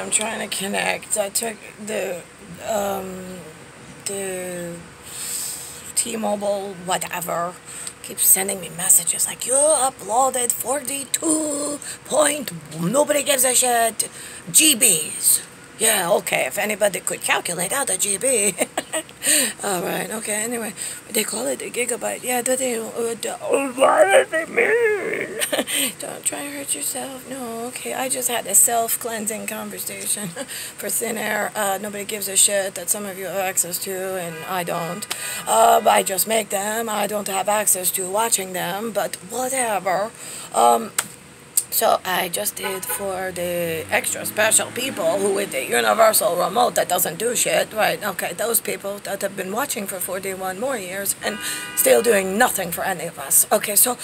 I'm trying to connect. I took the T-Mobile whatever keeps sending me messages like, you uploaded 42 point nobody gives a shit GBs. Yeah, okay, if anybody could calculate out a GB. Alright, okay, anyway, they call it a gigabyte. Yeah, what does it mean? Don't try and hurt yourself. No, okay, I just had a self-cleansing conversation for thin air. Nobody gives a shit that some of you have access to, and I don't. I just make them. I don't have access to watching them, but whatever. So I just did for the extra special people who with the universal remote that doesn't do shit, right? Okay, those people that have been watching for 41 more years and still doing nothing for any of us. Okay, so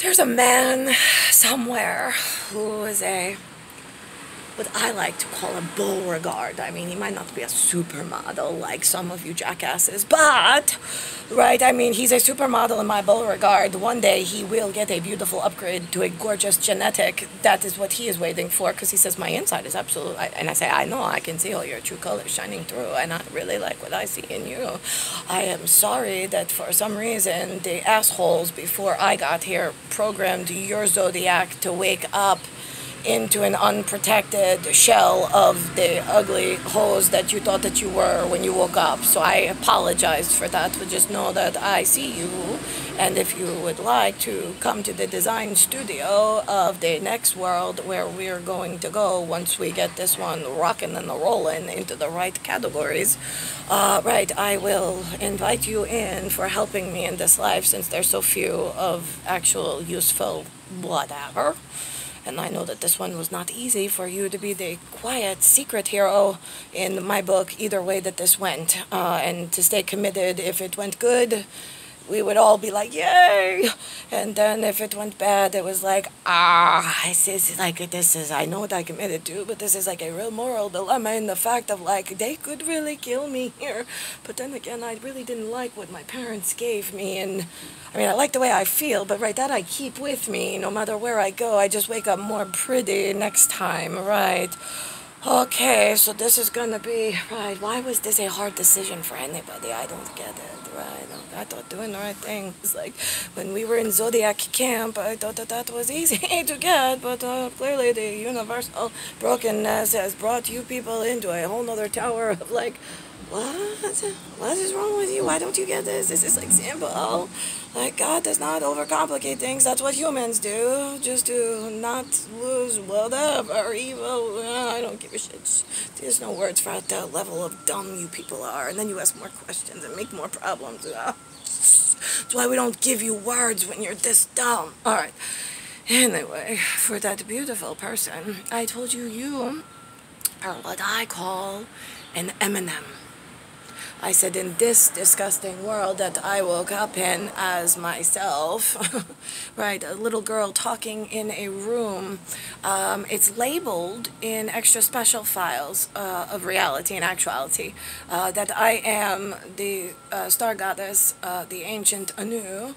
there's a man somewhere who is what I like to call a Beauregard. I mean, he might not be a supermodel like some of you jackasses, but, right, I mean, he's a supermodel in my Beauregard. One day he will get a beautiful upgrade to a gorgeous genetic. That is what he is waiting for, because he says, my inside is absolute. And I say, I know, I can see all your true colors shining through, and I really like what I see in you. I am sorry that for some reason the assholes before I got here programmed your zodiac to wake up into an unprotected shell of the ugly hose that you thought that you were when you woke up. So I apologize for that, but just know that I see you, and if you would like to come to the design studio of the next world where we're going to go once we get this one rocking and rolling into the right categories, right, I will invite you in for helping me in this life, since there's so few of actual useful whatever. And I know that this one was not easy for you to be the quiet secret hero in my book, either way that this went. And to stay committed, if it went good, we would all be like, yay! And then if it went bad, it was like, this is, I know what I committed to, but this is like a real moral dilemma in the fact of like, they could really kill me here. But then again, I really didn't like what my parents gave me, and I mean, I like the way I feel, but right, that I keep with me, no matter where I go. I just wake up more pretty next time, right? Okay, so this is gonna be, right, why was this a hard decision for anybody? I don't get it, right? I thought doing the right thing was like, when we were in Zodiac camp, I thought that was easy to get, but clearly the universal brokenness has brought you people into a whole nother tower of like, what is wrong with you? Why don't you get this? This is like simple. Like, God does not overcomplicate things. That's what humans do. Just to not lose whatever evil. I don't give a shit. There's no words for the level of dumb you people are. And then you ask more questions and make more problems. That's why we don't give you words when you're this dumb. Alright. Anyway, for that beautiful person, I told you, you are what I call an M&M. I said, in this disgusting world that I woke up in as myself, right, a little girl talking in a room, it's labeled in extra special files of reality and actuality that I am the star goddess, the ancient Anu.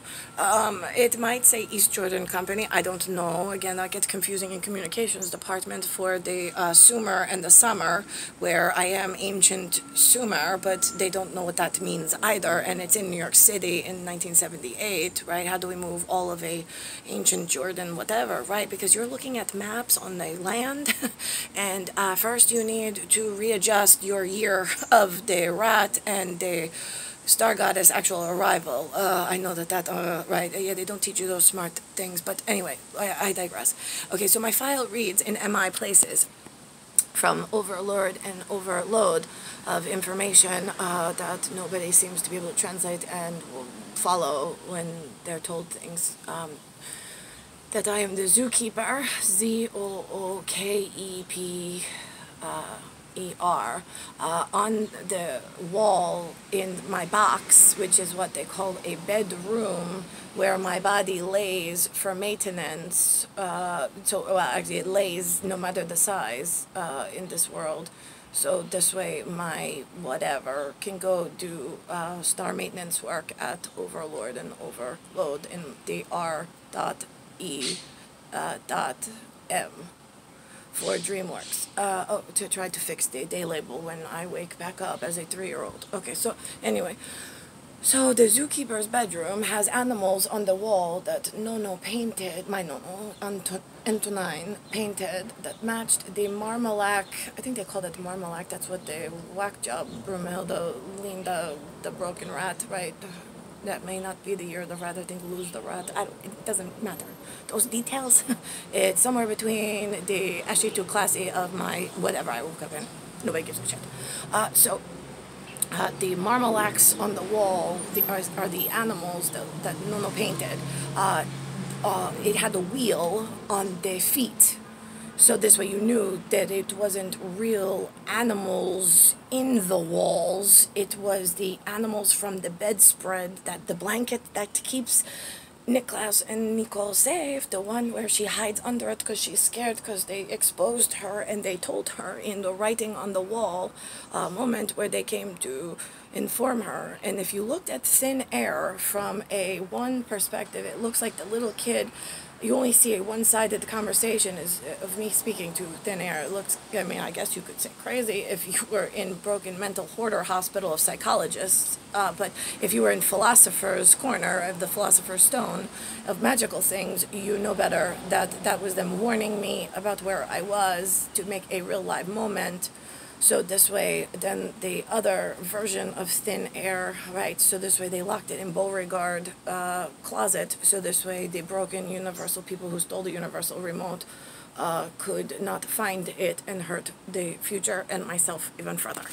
It might say East Jordan Company, I don't know. Again, that gets confusing in communications department for the Sumer and the Summer, where I am ancient Sumer, but they don't know what that means either, and it's in New York City in 1978, right? How do we move all of a ancient Jordan whatever, right? Because you're looking at maps on the land, and first you need to readjust your year of the rat and the star goddess actual arrival. I know that, right, yeah, they don't teach you those smart things, but anyway, I digress. Okay, so my file reads in MI places, from overlord and overload of information that nobody seems to be able to translate and follow when they're told things. That I am the zookeeper, Z-O-O-K-E-P-E-R, on the wall in my box, which is what they call a bedroom, where my body lays for maintenance. Well, actually it lays no matter the size in this world. So this way my whatever can go do star maintenance work at Overlord and Overload in the R.E.M. for DreamWorks. To try to fix the day label when I wake back up as a 3-year-old. Okay, so anyway. So the zookeeper's bedroom has animals on the wall that Nono painted, my Nono, Antonine, painted, that matched the Marmalak, I think they called it Marmalak, that's what the whack job, Brumhilde, Linda, the broken rat, right? That may not be the year the rat, I think lose the rat, it doesn't matter. Those details, it's somewhere between the actually too classy of my whatever I woke up in. Nobody gives a shit. The marmalaks on the wall are the animals that Nono painted. It had a wheel on their feet. So this way you knew that it wasn't real animals in the walls. It was the animals from the bedspread, that the blanket that keeps Nicholas and Nicole safe, the one where she hides under it because she's scared because they exposed her and they told her in the writing on the wall moment where they came to inform her. And if you looked at thin air from a one perspective, it looks like the little kid, you only see a one-sided conversation is of me speaking to thin air. It looks, I mean, I guess you could say crazy if you were in broken mental hoarder hospital of psychologists, but if you were in philosopher's corner of the philosopher's stone of magical things, you know better that that was them warning me about where I was to make a real live moment. So this way, then the other version of thin air, right, so this way they locked it in Beauregard closet, so this way the broken Universal people who stole the Universal remote could not find it and hurt the future and myself even further.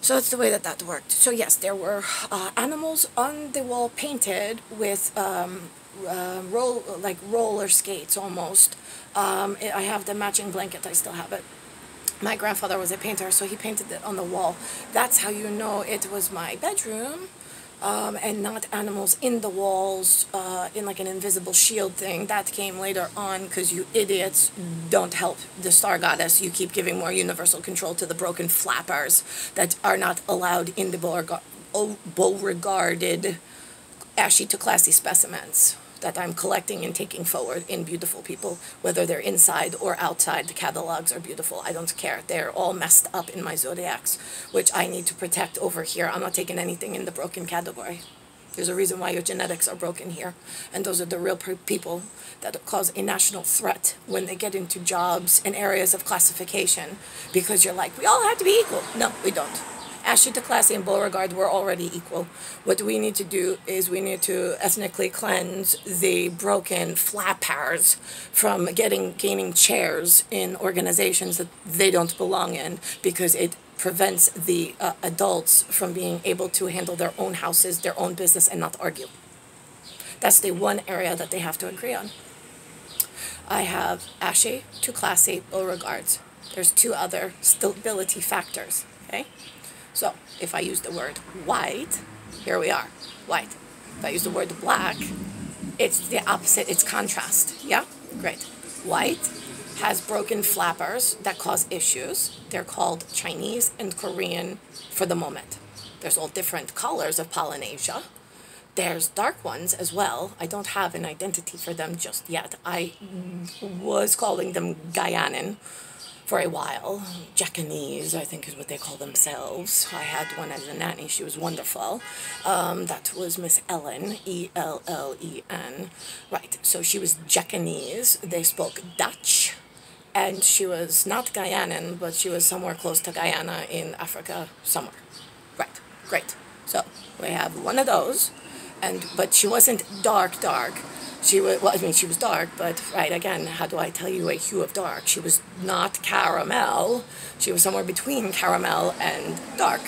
So that's the way that that worked. So yes, there were animals on the wall painted with roller skates almost. I have the matching blanket, I still have it. My grandfather was a painter, so he painted it on the wall. That's how you know it was my bedroom, and not animals in the walls, in like an invisible shield thing. That came later on, because you idiots don't help the star goddess. You keep giving more universal control to the broken flappers that are not allowed in the Beauregarded ashy to classy specimens that I'm collecting and taking forward in beautiful people, whether they're inside or outside. The catalogs are beautiful. I don't care. They're all messed up in my zodiacs, which I need to protect over here. I'm not taking anything in the broken category. There's a reason why your genetics are broken here. And those are the real people that cause a national threat when they get into jobs and areas of classification, because you're like, we all have to be equal. No, we don't. Ashley to Classy and Beauregard were already equal. What we need to do is we need to ethnically cleanse the broken flappers from gaining chairs in organizations that they don't belong in, because it prevents the adults from being able to handle their own houses, their own business, and not argue. That's the one area that they have to agree on. I have Ashley to Classy, Beauregards. There's two other stability factors, okay? So, if I use the word white, here we are, white. If I use the word black, it's the opposite, it's contrast, yeah? Great. White has broken flappers that cause issues. They're called Chinese and Korean for the moment. There's all different colors of Polynesia. There's dark ones as well. I don't have an identity for them just yet. I was calling them Guyanan for a while. Japanese, I think is what they call themselves. I had one as a nanny. She was wonderful. That was Miss Ellen, E-L-L-E-N. Right, so she was Japanese. They spoke Dutch. And she was not Guyanan, but she was somewhere close to Guyana in Africa, somewhere. Right, great. So we have one of those, but she wasn't dark. She was, well, I mean, she was dark, but, right, again, how do I tell you a hue of dark? She was not caramel. She was somewhere between caramel and dark.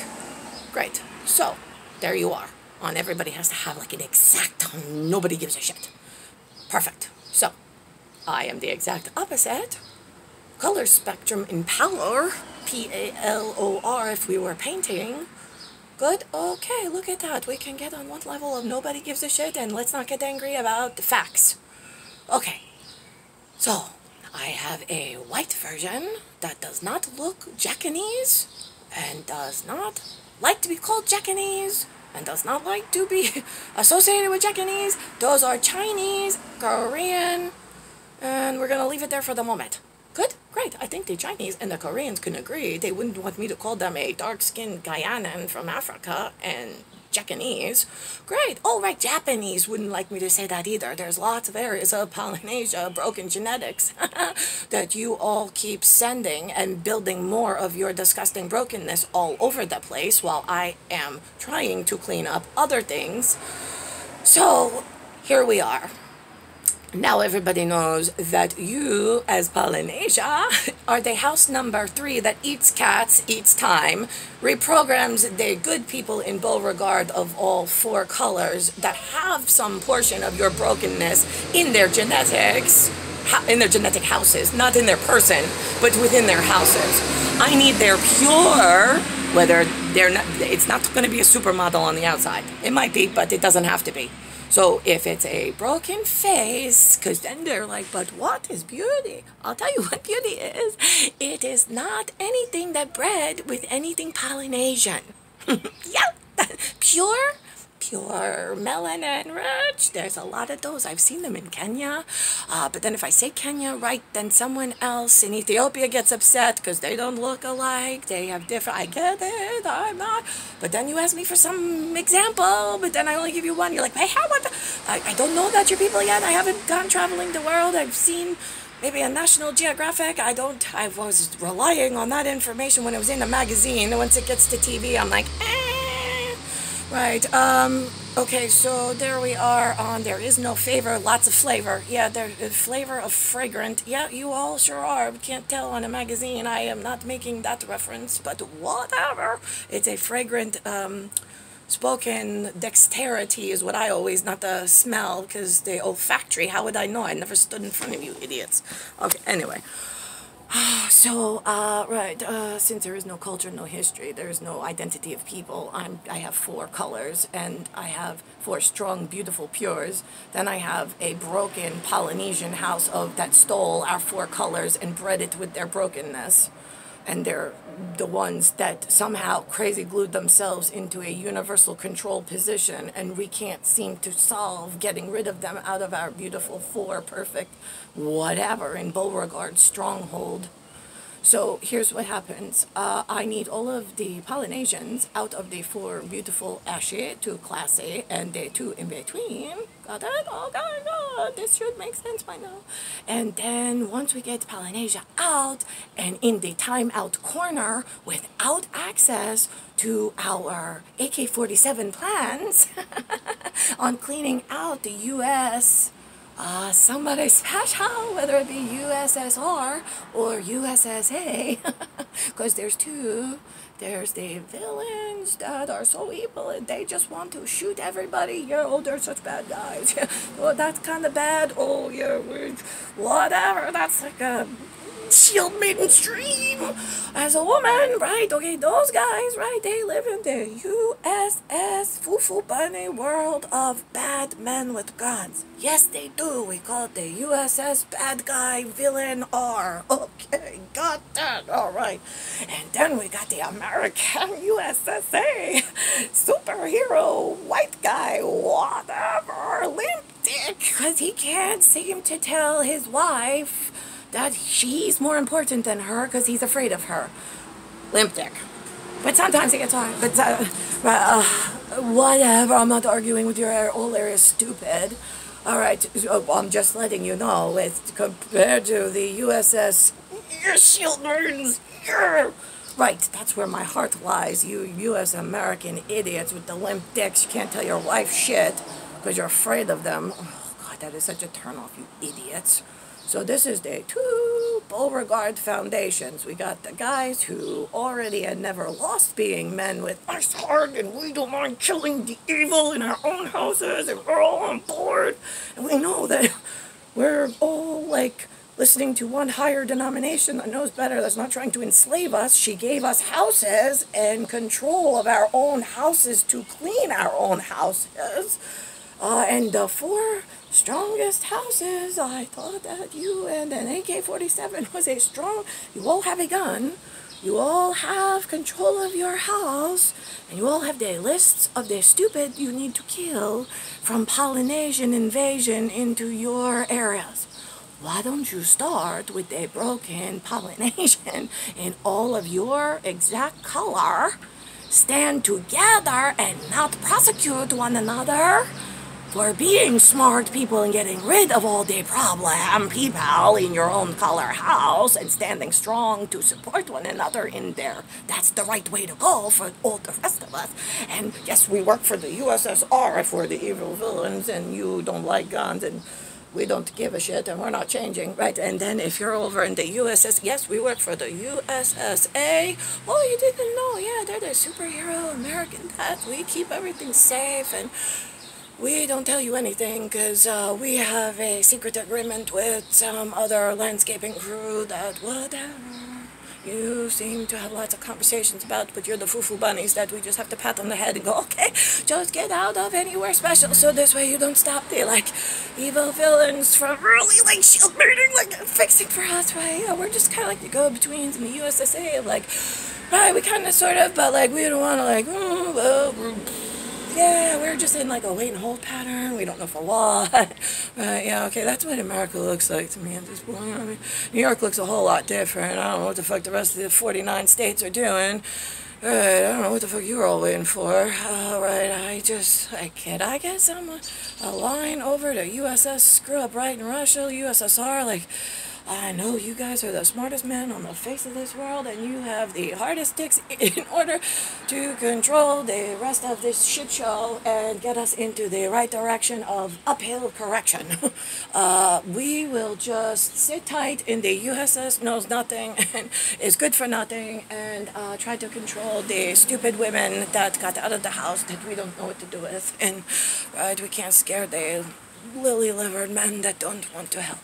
Great. So, there you are. On everybody has to have, like, an exact tone. Nobody gives a shit. Perfect. So, I am the exact opposite. Color spectrum in power. P-A-L-O-R if we were painting. Good? Okay, look at that. We can get on one level of nobody gives a shit, and let's not get angry about the facts. Okay, so I have a white version that does not look Japanese, and does not like to be called Japanese, and does not like to be associated with Japanese. Those are Chinese, Korean, and we're going to leave it there for the moment. Good? Great. I think the Chinese and the Koreans can agree. They wouldn't want me to call them a dark-skinned Guyanan from Africa and Japanese. Great. Oh, right. Japanese wouldn't like me to say that either. There's lots of areas of Polynesia, broken genetics, that you all keep sending and building more of your disgusting brokenness all over the place while I am trying to clean up other things. So here we are. Now everybody knows that you, as Polynesia, are the house number 3 that eats cats, eats time, reprograms the good people in Beauregard of all 4 colors that have some portion of your brokenness in their genetics, in their genetic houses, not in their person, but within their houses. I need their pure, whether they're not, it's not going to be a supermodel on the outside. It might be, but it doesn't have to be. So if it's a broken face, because then they're like, but what is beauty? I'll tell you what beauty is. It is not anything that bred with anything Polynesian. Yeah, pure melanin rich. There's a lot of those. I've seen them in Kenya. But then if I say Kenya right, then someone else in Ethiopia gets upset because they don't look alike. They have different, I get it, I'm not. But then you ask me for some example, but then I only give you one. You're like, hey, how about I don't know about your people yet. I haven't gone traveling the world. I've seen maybe a National Geographic. I was relying on that information when it was in a magazine. Once it gets to TV, I'm like, Right, okay, so there we are on There Is No Favor, Lots of Flavor. Yeah, there's flavor of fragrant. Yeah, you all sure are. Can't tell on a magazine. I am not making that reference, but whatever. It's a fragrant, spoken dexterity is what I always, not the smell, because the olfactory, how would I know? I never stood in front of you idiots. Okay, anyway. So, since there is no culture, no history, there is no identity of people, I have 4 colors, and I have 4 strong, beautiful pures. Then I have a broken Polynesian house that stole our 4 colors and bred it with their brokenness. And they're the ones that somehow crazy glued themselves into a universal control position, and we can't seem to solve getting rid of them out of our beautiful 4 perfect whatever in Beauregard stronghold. So here's what happens. I need all of the Polynesians out of the 4 beautiful ashy to classy and the 2 in between. Got it? Oh God, this should make sense by now. And then once we get Polynesia out and in the timeout corner without access to our AK-47 plans on cleaning out the U.S. Somebody special, whether it be U.S.S.R or U.S.S.A, because there's 2. There's the villains that are so evil and they just want to shoot everybody. Yeah, oh, they're such bad guys. Oh, that's kind of bad. Oh, yeah, whatever. That's like a shield Maidens dream as a woman, right? Okay, those guys, right? They live in the U.S.S. Foo-foo bunny world of bad men with guns. Yes, they do. We call it the U.S.S. bad guy villain R. Okay, got that. All right. And then we got the American U.S.S.A. superhero white guy, whatever, limp dick, because he can't seem to tell his wife that she's more important than her because he's afraid of her. Limp dick. But sometimes he gets on. But whatever. I'm not arguing with your whole area, stupid. All right. So I'm just letting you know. It's compared to the U.S.S. Shield Maidens. Right. That's where my heart lies. You U.S. American idiots with the limp dicks. You can't tell your wife shit because you're afraid of them. Oh God, that is such a turnoff, you idiots. So this is the 2 Beauregard foundations. We got the guys who already had never lost being men with ice heart, and we don't mind killing the evil in our own houses, and we're all on board. And we know that we're all like listening to one higher denomination that knows better, that's not trying to enslave us. She gave us houses and control of our own houses to clean our own houses. And the 4 strongest houses, I thought that you and an AK-47 was a strong, you all have a gun, you all have control of your house, and you all have the lists of the stupid you need to kill from Polynesian invasion into your areas. why don't you start with a broken pollination in all of your exact color, stand together and not prosecute one another for being smart people and getting rid of all the problem people in your own color house and standing strong to support one another in there. That's the right way to go for all the rest of us. And yes, we work for the U.S.S.R if we're the evil villains and you don't like guns and we don't give a shit and we're not changing, right? And then if you're over in the U.S.S., yes, we work for the U.S.S.A. Oh, you didn't know? Yeah, they're the superhero American that we keep everything safe and we don't tell you anything because we have a secret agreement with some other landscaping crew that whatever you seem to have lots of conversations about, but you're the foo-foo bunnies that we just have to pat on the head and go, okay, just get out of anywhere special so this way you don't stop the, like, evil villains from really, like, shield burning, like, fixing for us, right? Yeah, we're just kind of like the go-betweens in the U.S.S.A. of, like, right, we kind of sort of, but, like, we don't want to, like, oh, well, yeah, we're just in like a wait and hold pattern. We don't know for what. Right, yeah, okay, that's what America looks like to me at this point. I mean, New York looks a whole lot different. I don't know what the fuck the rest of the 49 states are doing. Right, I don't know what the fuck you were all waiting for. Right, I kid. I guess I'm a line over to U.S.S. Screw up right in Russia, U.S.S.R. Like, I know you guys are the smartest men on the face of this world and you have the hardest sticks in order to control the rest of this shit show and get us into the right direction of uphill correction. We will just sit tight in the USS knows nothing and is good for nothing and try to control the stupid women that got out of the house that we don't know what to do with. And right, we can't scare the lily-livered men that don't want to help.